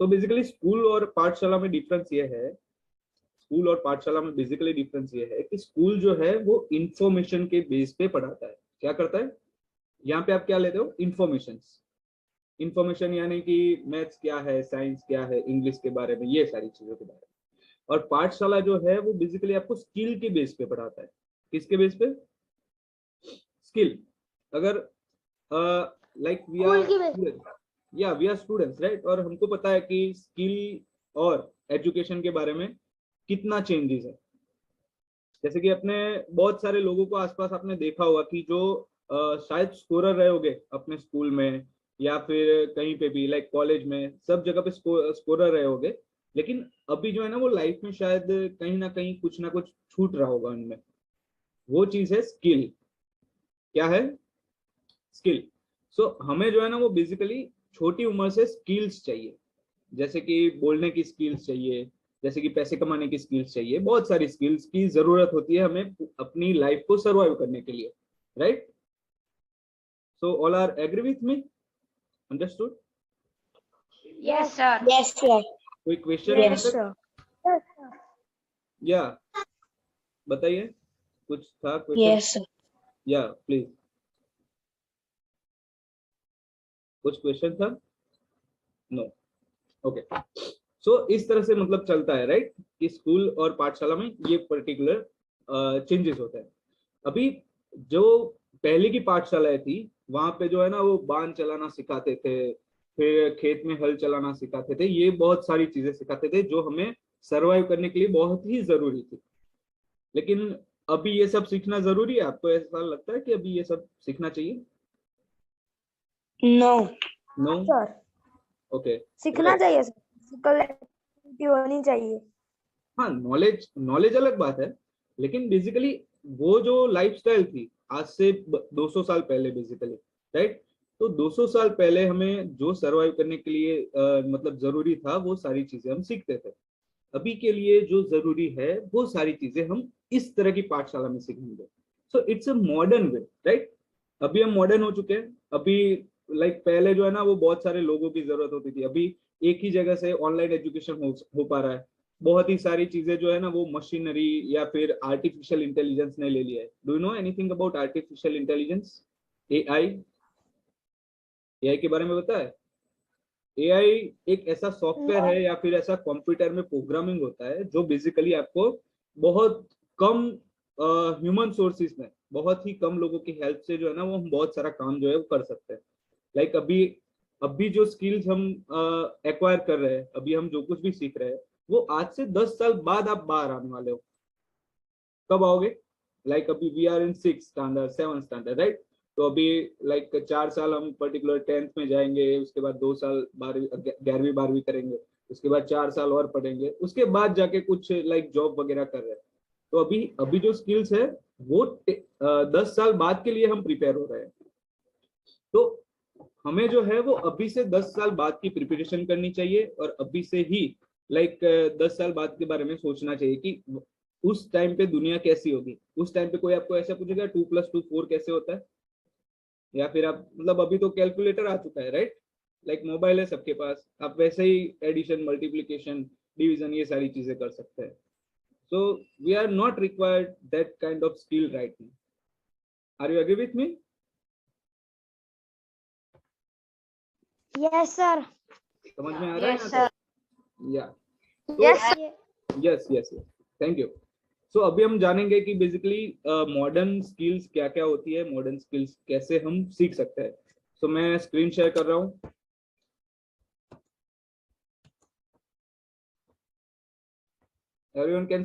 So basically school और पाठशाला में डिफरेंस ये है, स्कूल और पाठशाला में बेसिकली डिफरेंस ये है कि स्कूल जो है वो इंफॉर्मेशन के बेस पे पढ़ाता है। क्या करता है? यहाँ पे आप क्या लेते हो? इंफॉर्मेशन यानी कि मैथ्स क्या है, साइंस क्या है, इंग्लिश के बारे में, ये सारी चीजों के बारे में। और पाठशाला जो है वो बेसिकली आपको स्किल के बेस पे पढ़ाता है। किसके बेस पे? स्किल। अगर like we are students right, और हमको पता है कि स्किल और एजुकेशन के बारे में कितना चेंजेस है। जैसे कि अपने बहुत सारे लोगों को आसपास आपने देखा होगा कि जो शायद स्कोरर रहे होंगे अपने स्कूल में या फिर कहीं पे भी, लाइक कॉलेज में, सब जगह पे स्कोरर रहे होंगे, लेकिन अभी जो है ना वो लाइफ में शायद कहीं ना कुछ छूट रहा होगा उनमें। वो चीज है स्किल। क्या है? स्किल। सो हमें जो है ना वो बेसिकली छोटी उम्र से स्किल्स चाहिए, जैसे कि बोलने की स्किल्स चाहिए, जैसे कि पैसे कमाने की स्किल्स चाहिए, बहुत सारी स्किल्स की जरूरत होती है हमें अपनी लाइफ को सर्वाइव करने के लिए, right? So all are agree with me? Understood? Yes, sir. Yes, sir. कोई क्वेश्चन? Yes, sir. या बताइए, कुछ था क्वेश्चन? Yes, sir. या प्लीज, कुछ क्वेश्चन था? नो? ओके। सो इस तरह से मतलब चलता है, राइट, कि स्कूल और पाठशाला में ये पर्टिकुलर चेंजेस होते हैं। अभी जो पहले की पाठशालाएं थी वहां पे जो है ना वो बांध चलाना सिखाते थे, फिर खेत में हल चलाना सिखाते थे, ये बहुत सारी चीजें सिखाते थे जो हमें सरवाइव करने के लिए बहुत ही जरूरी थी। लेकिन अभी ये सब सीखना जरूरी है? आपको ऐसा लगता है कि अभी ये सब सीखना चाहिए? No. नो? Sir. ओके। सीखना चाहिए सर, फिजिकल एक्टिविटी होनी चाहिए। हाँ, नॉलेज अलग बात है, लेकिन बेसिकली वो जो लाइफस्टाइल थी आज से 200 साल पहले बेसिकली, राइट, तो 200 साल पहले हमें जो सरवाइव करने के लिए मतलब जरूरी था वो सारी चीजें हम सीखते थे। अभी के लिए जो जरूरी है वो सारी चीजें हम इस तरह की पाठशाला में सीखेंगे। So it's a modern way, right? अभी हम मॉडर्न हो चुके हैं। अभी लाइक पहले जो है ना वो बहुत सारे लोगों की जरूरत होती थी, अभी एक ही जगह से ऑनलाइन एजुकेशन हो पा रहा है। बहुत ही सारी चीजें जो है ना वो मशीनरी या फिर आर्टिफिशियल इंटेलिजेंस ने ले लिया है। Do you know anything about artificial intelligence? AI? AI के बारे में पता है? एआई एक ऐसा सॉफ्टवेयर है या फिर ऐसा कंप्यूटर में प्रोग्रामिंग होता है जो बेसिकली आपको बहुत कम ह्यूमन सोर्सेज में, बहुत ही कम लोगों की हेल्प से जो है ना वो हम बहुत सारा काम जो है वो कर सकते हैं। लाइक अभी जो स्किल्स हम एक्वायर कर रहे हैं, अभी हम जो कुछ भी सीख रहे हैं, वो आज से 10 साल बाद आप बाहर आने वाले हो। कब आओगे? लाइक अभी we are in 6th standard 7th standard, right? तो अभी लाइक 4 साल हम पर्टिकुलर 10th में जाएंगे, उसके बाद 2 साल 11वीं 12वीं करेंगे, उसके बाद 4 साल और पढ़ेंगे, उसके बाद जाके कुछ लाइक जॉब वगैरह कर रहे हैं। तो अभी अभी जो स्किल्स है वो 10 साल बाद के लिए हम प्रिपेयर हो रहे हैं। तो हमें जो है वो अभी से 10 साल बाद की प्रिपरेशन करनी चाहिए, और अभी से ही लाइक 10 साल बाद के बारे में सोचना चाहिए कि उस टाइम पे दुनिया कैसी होगी। उस टाइम पे कोई आपको ऐसा पूछेगा 2+2 4 कैसे होता है, या फिर आप मतलब अभी तो कैलकुलेटर आ चुका है, राइट? लाइक मोबाइल है सबके पास, आप वैसे ही एडिशन, मल्टीप्लीकेशन, डिवीजन, ये सारी चीजें कर सकते हैं। So we are not required that kind of skill right now. Are you agree with me? Yes, sir. समझ में आ रहा है? Yes, sir. या Yes. Yes yes, thank you. So अभी हम जानेंगे कि बेसिकली मॉडर्न स्किल्स क्या क्या होती है, मॉडर्न स्किल्स कैसे हम सीख सकते हैं। सो मैं स्क्रीन शेयर कर रहा हूँ। Everyone can